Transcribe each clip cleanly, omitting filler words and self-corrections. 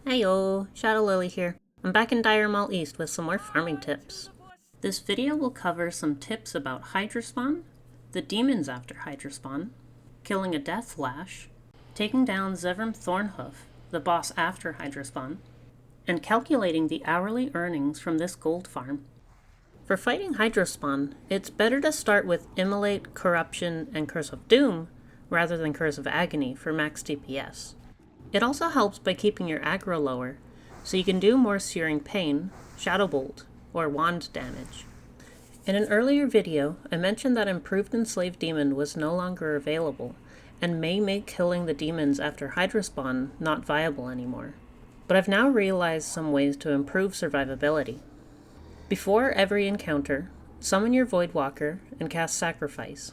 Heyo, Shadow Lily here. I'm back in Dire Maul East with some more farming tips. This video will cover some tips about Hydrospawn, the demons after Hydrospawn, killing a death Lash, taking down Zevrim Thornhoof, the boss after Hydrospawn, and calculating the hourly earnings from this gold farm. For fighting Hydrospawn, it's better to start with Immolate, Corruption, and Curse of Doom rather than Curse of Agony for max DPS. It also helps by keeping your aggro lower, so you can do more Searing Pain, Shadow Bolt, or Wand damage. In an earlier video, I mentioned that Improved Enslaved Demon was no longer available, and may make killing the demons after Hydrospawn not viable anymore. But I've now realized some ways to improve survivability. Before every encounter, summon your Voidwalker and cast Sacrifice.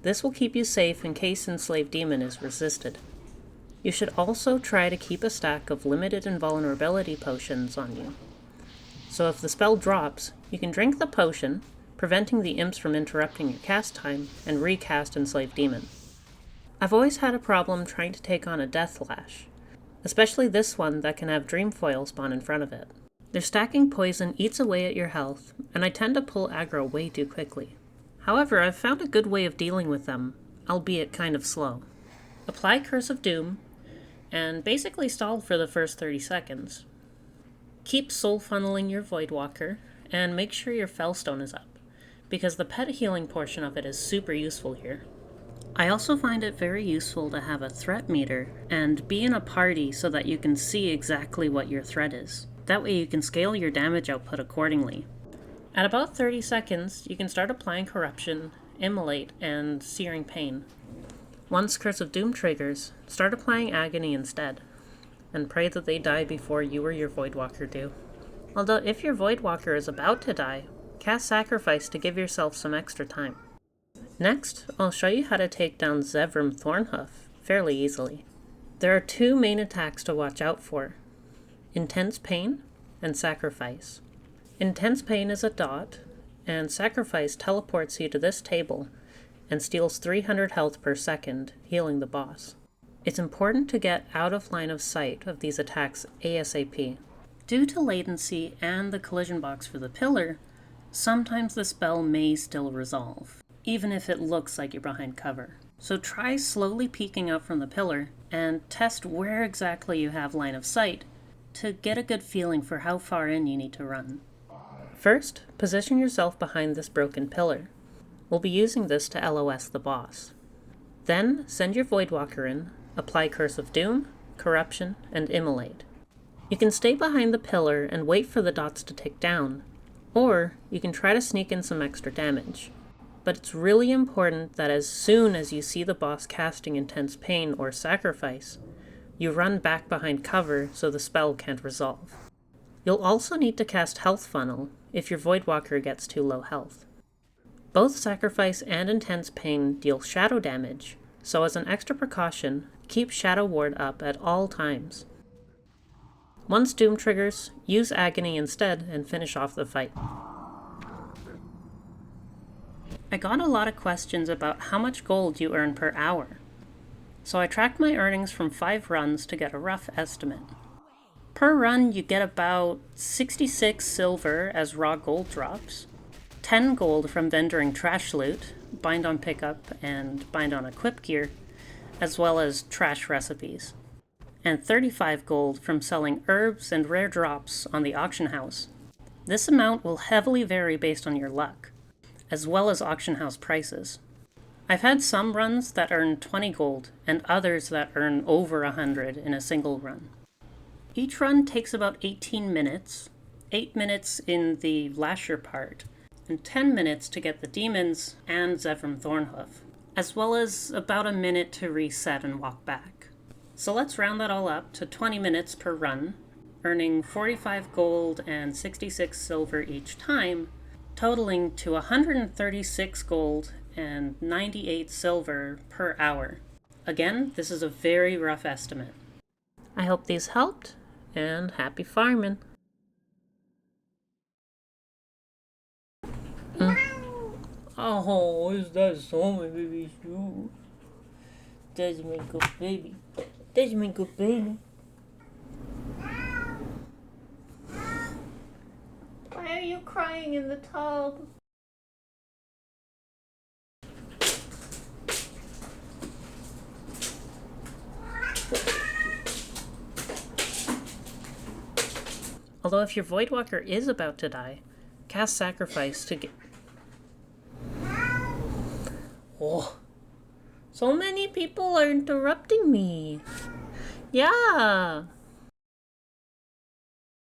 This will keep you safe in case Enslaved Demon is resisted. You should also try to keep a stack of limited invulnerability potions on you. So if the spell drops, you can drink the potion, preventing the imps from interrupting your cast time, and recast Enslaved Demon. I've always had a problem trying to take on a Death Lash, especially this one that can have Dreamfoil spawn in front of it. Their stacking poison eats away at your health, and I tend to pull aggro way too quickly. However, I've found a good way of dealing with them, albeit kind of slow. Apply Curse of Doom, and basically stall for the first 30 seconds. Keep soul funneling your Voidwalker, and make sure your Fellstone is up, because the pet healing portion of it is super useful here. I also find it very useful to have a threat meter, and be in a party so that you can see exactly what your threat is. That way you can scale your damage output accordingly. At about 30 seconds, you can start applying Corruption, Immolate, and Searing Pain. Once Curse of Doom triggers, start applying Agony instead, and pray that they die before you or your Voidwalker do. Although if your Voidwalker is about to die, cast Sacrifice to give yourself some extra time. Next, I'll show you how to take down Zevrim Thornhoof fairly easily. There are two main attacks to watch out for: Intense Pain and Sacrifice. Intense Pain is a dot, and Sacrifice teleports you to this table and steals 300 health per second, healing the boss. It's important to get out of line of sight of these attacks ASAP. Due to latency and the collision box for the pillar, sometimes the spell may still resolve, even if it looks like you're behind cover. So try slowly peeking out from the pillar and test where exactly you have line of sight to get a good feeling for how far in you need to run. First, position yourself behind this broken pillar. We'll be using this to LOS the boss. Then, send your Voidwalker in, apply Curse of Doom, Corruption, and Immolate. You can stay behind the pillar and wait for the dots to tick down, or you can try to sneak in some extra damage. But it's really important that as soon as you see the boss casting Intense Pain or Sacrifice, you run back behind cover so the spell can't resolve. You'll also need to cast Health Funnel if your Voidwalker gets too low health. Both Sacrifice and Intense Pain deal shadow damage, so as an extra precaution, keep Shadow Ward up at all times. Once Doom triggers, use Agony instead and finish off the fight. I got a lot of questions about how much gold you earn per hour, so I tracked my earnings from 5 runs to get a rough estimate. Per run, you get about 66 silver as raw gold drops, 10 gold from vendoring trash loot, bind on pickup, and bind on equip gear, as well as trash recipes, and 35 gold from selling herbs and rare drops on the auction house. This amount will heavily vary based on your luck, as well as auction house prices. I've had some runs that earn 20 gold, and others that earn over 100 in a single run. Each run takes about 18 minutes, 8 minutes in the Lasher part, and 10 minutes to get the demons and Zevrim Thornhoof, as well as about a minute to reset and walk back. So let's round that all up to 20 minutes per run, earning 45 gold and 66 silver each time, totaling to 136 gold and 98 silver per hour. Again, this is a very rough estimate. I hope these helped, and happy farming! Oh, is that so, my baby's shoe? That's my good baby. That's my good baby. you crying in the tub? Although if your Voidwalker is about to die, cast Sacrifice to get... Oh. So many people are interrupting me. Yeah.